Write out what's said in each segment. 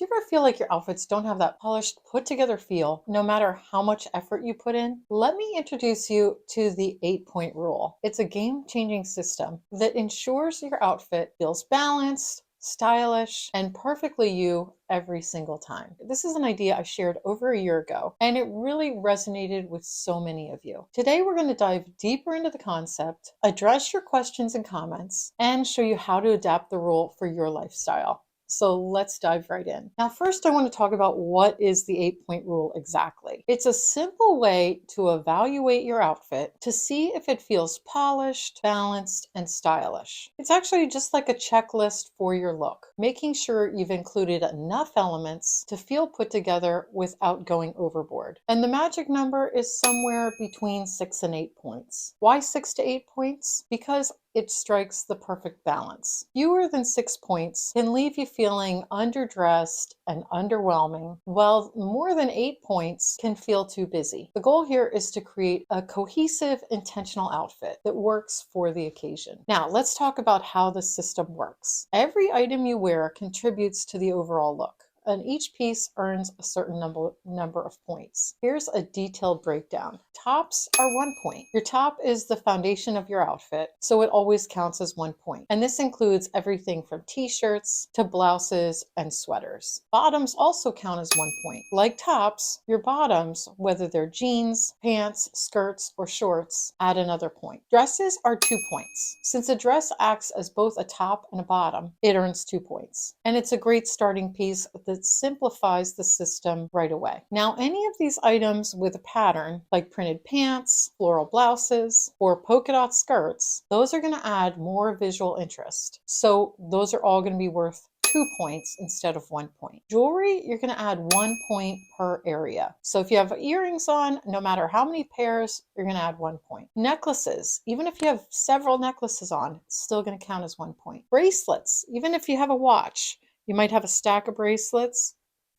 Do you ever feel like your outfits don't have that polished, put together feel, no matter how much effort you put in? Let me introduce you to the 8-point rule. It's a game-changing system that ensures your outfit feels balanced, stylish, and perfectly you every single time. This is an idea I shared over a year ago, and it really resonated with so many of you. Today, we're going to dive deeper into the concept, address your questions and comments, and show you how to adapt the rule for your lifestyle. So let's dive right in. Now, first, I want to talk about what is the 8-point rule exactly. It's a simple way to evaluate your outfit to see if it feels polished, balanced, and stylish. It's actually just like a checklist for your look, making sure you've included enough elements to feel put together without going overboard. And the magic number is somewhere between 6 and 8 points. Why 6 to 8 points? Because it strikes the perfect balance. Fewer than 6 points can leave you feeling underdressed and underwhelming, while more than 8 points can feel too busy. The goal here is to create a cohesive, intentional outfit that works for the occasion. Now, let's talk about how the system works. Every item you wear contributes to the overall look, and each piece earns a certain number of points. Here's a detailed breakdown. Tops are 1 point. Your top is the foundation of your outfit, so it always counts as 1 point. And this includes everything from t-shirts to blouses and sweaters. Bottoms also count as 1 point. Like tops, your bottoms, whether they're jeans, pants, skirts, or shorts, add another point. Dresses are 2 points. Since a dress acts as both a top and a bottom, it earns 2 points. And it's a great starting piece that simplifies the system right away. Now, any of these items with a pattern, like printed pants, floral blouses, or polka dot skirts, those are going to add more visual interest. So those are all going to be worth 2 points instead of 1 point. Jewelry, you're going to add 1 point per area. So if you have earrings on, no matter how many pairs, you're going to add 1 point. Necklaces, even if you have several necklaces on, it's still going to count as 1 point. Bracelets, even if you have a watch, you might have a stack of bracelets,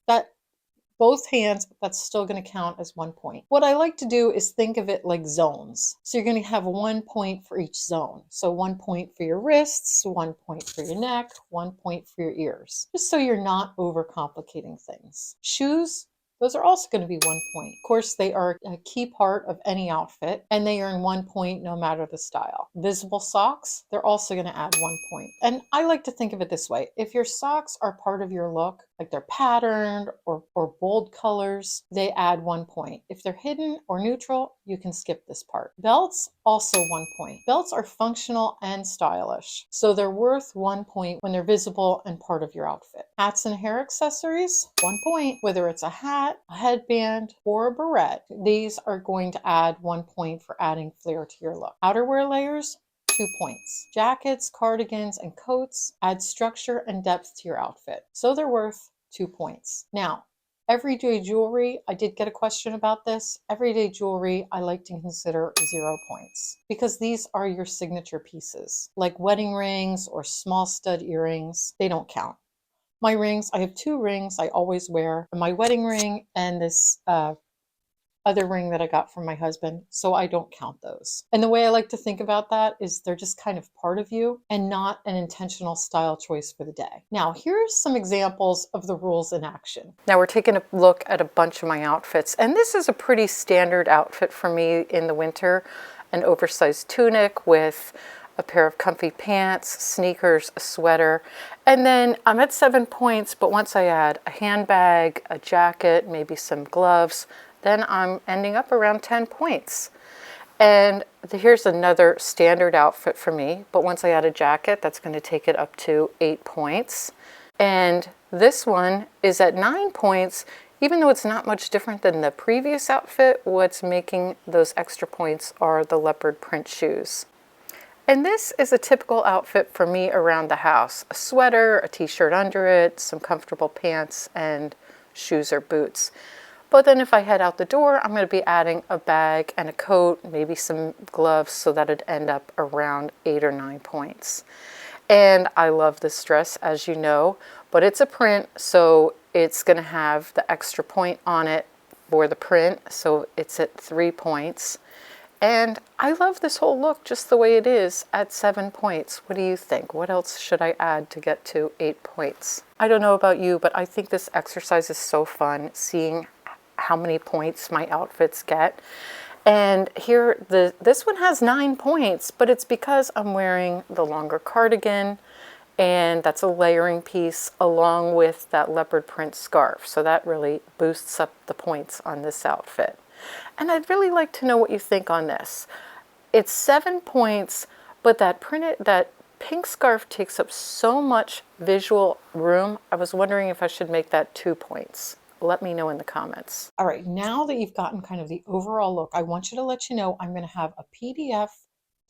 that both hands, that's still going to count as 1 point. What I like to do is think of it like zones. So you're going to have 1 point for each zone. So 1 point for your wrists, 1 point for your neck, 1 point for your ears, just so you're not overcomplicating things. Shoes, those are also going to be 1 point. Of course, they are a key part of any outfit, and they earn 1 point no matter the style. Visible socks, they're also going to add 1 point. And I like to think of it this way. If your socks are part of your look, like they're patterned or bold colors, they add 1 point. If they're hidden or neutral, you can skip this part. Belts, also 1 point. Belts are functional and stylish, so they're worth 1 point when they're visible and part of your outfit. Hats and hair accessories, 1 point. Whether it's a hat, a headband, or a barrette, these are going to add 1 point for adding flair to your look. Outerwear layers, 2 points. Jackets, cardigans, and coats add structure and depth to your outfit, so they're worth 2 points. Now, everyday jewelry, I did get a question about this. Everyday jewelry, I like to consider 0 points because these are your signature pieces, like wedding rings or small stud earrings. They don't count. My rings, I have 2 rings I always wear, my wedding ring and this other ring that I got from my husband, so I don't count those. And the way I like to think about that is they're just kind of part of you and not an intentional style choice for the day. Now, here's some examples of the rules in action. Now we're taking a look at a bunch of my outfits, and this is a pretty standard outfit for me in the winter. An oversized tunic with a pair of comfy pants, sneakers, a sweater, and then I'm at 7 points, but once I add a handbag, a jacket, maybe some gloves, then I'm ending up around 10 points. And here's another standard outfit for me, but once I add a jacket, that's going to take it up to 8 points. And this one is at 9 points, even though it's not much different than the previous outfit. What's making those extra points are the leopard print shoes. And this is a typical outfit for me around the house. A sweater, a t-shirt under it, some comfortable pants, and shoes or boots. But then if I head out the door, I'm going to be adding a bag and a coat, maybe some gloves, so that it'd end up around 8 or 9 points. And I love this dress, as you know, but it's a print, so it's going to have the extra point on it for the print, so it's at 3 points. And I love this whole look just the way it is at 7 points. What do you think? What else should I add to get to 8 points? I don't know about you, but I think this exercise is so fun, seeing how many points my outfits get. And here, this one has 9 points, but it's because I'm wearing the longer cardigan, and that's a layering piece along with that leopard print scarf. So that really boosts up the points on this outfit. And I'd really like to know what you think on this. It's 7 points, but that pink scarf takes up so much visual room. I was wondering if I should make that 2 points. Let me know in the comments. All right, now that you've gotten kind of the overall look, I want you to let you know I'm going to have a PDF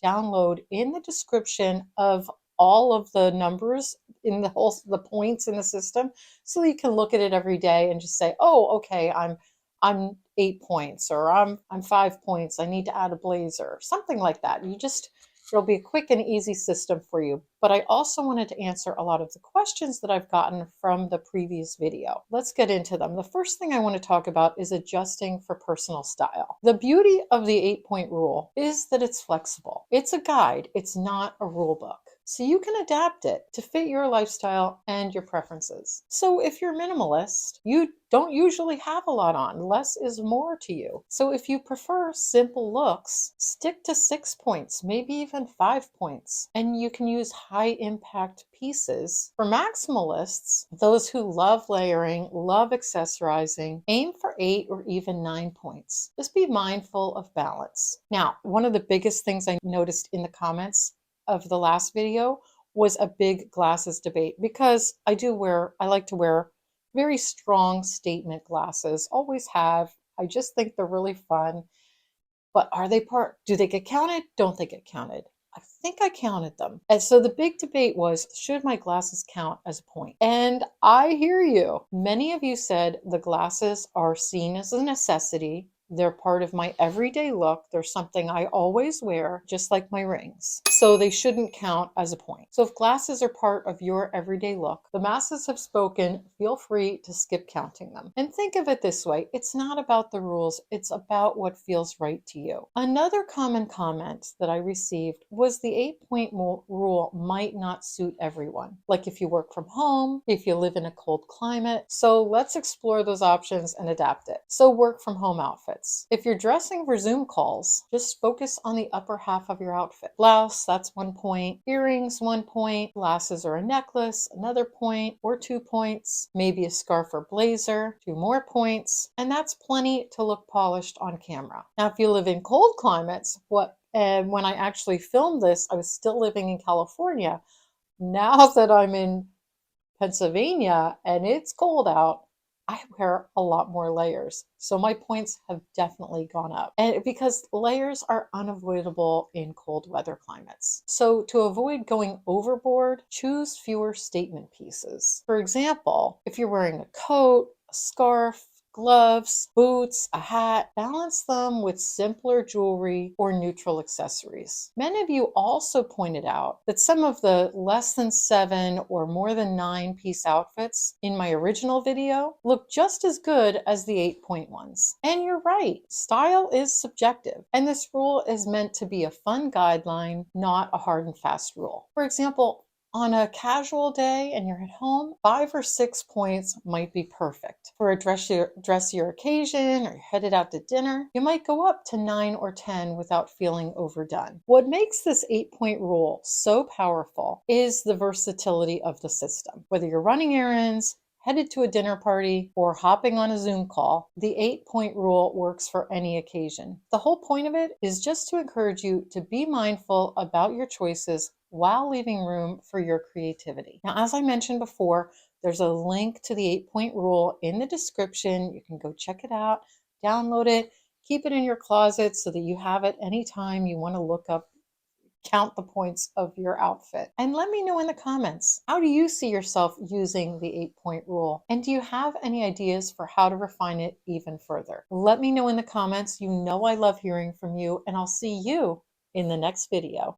download in the description of all of the numbers in the points in the system, so you can look at it every day and just say, oh, okay, I'm 8 points, or I'm 5 points. I need to add a blazer, something like that. It'll be a quick and easy system for you. But I also wanted to answer a lot of the questions that I've gotten from the previous video. Let's get into them. The first thing I want to talk about is adjusting for personal style. The beauty of the 8-point rule is that it's flexible. It's a guide. It's not a rule book. So you can adapt it to fit your lifestyle and your preferences. So if you're minimalist, you don't usually have a lot on. Less is more to you. So if you prefer simple looks, stick to 6 points, maybe even 5 points. And you can use high impact pieces. For maximalists, those who love layering, love accessorizing, aim for 8 or even 9 points. Just be mindful of balance. Now, one of the biggest things I noticed in the comments of the last video was a big glasses debate, because I like to wear very strong statement glasses, always have. I just think they're really fun. But do they get counted? Don't they get counted? I think I counted them. And so the big debate was, should my glasses count as a point? And I hear you. Many of you said the glasses are seen as a necessity. They're part of my everyday look. They're something I always wear, just like my rings. So they shouldn't count as a point. So if glasses are part of your everyday look, the masses have spoken. Feel free to skip counting them. And think of it this way. It's not about the rules. It's about what feels right to you. Another common comment that I received was the 8-point rule might not suit everyone. Like if you work from home, if you live in a cold climate. So let's explore those options and adapt it. So work from home outfits. If you're dressing for Zoom calls, just focus on the upper half of your outfit. Blouse, that's 1 point. Earrings, 1 point. Glasses or a necklace, another point or 2 points. Maybe a scarf or blazer, 2 more points. And that's plenty to look polished on camera. Now, if you live in cold climates, and when I actually filmed this, I was still living in California. Now that I'm in Pennsylvania and it's cold out, I wear a lot more layers. So my points have definitely gone up. And because layers are unavoidable in cold weather climates. So to avoid going overboard, choose fewer statement pieces. For example, if you're wearing a coat, a scarf, gloves, boots, a hat, balance them with simpler jewelry or neutral accessories. Many of you also pointed out that some of the less than 7 or more than 9 piece outfits in my original video look just as good as the 8-point ones. And you're right, style is subjective, and this rule is meant to be a fun guideline, not a hard and fast rule. For example, on a casual day and you're at home, 5 or 6 points might be perfect. For a dressier occasion, or you're headed out to dinner, you might go up to 9 or 10 without feeling overdone. What makes this 8-point rule so powerful is the versatility of the system. Whether you're running errands, headed to a dinner party, or hopping on a Zoom call, the 8-point rule works for any occasion. The whole point of it is just to encourage you to be mindful about your choices while leaving room for your creativity. Now, as I mentioned before, there's a link to the 8-point rule in the description. You can go check it out, download it, keep it in your closet so that you have it anytime you want to count the points of your outfit. And let me know in the comments, how do you see yourself using the 8-point rule? And do you have any ideas for how to refine it even further? Let me know in the comments. You know I love hearing from you, and I'll see you in the next video.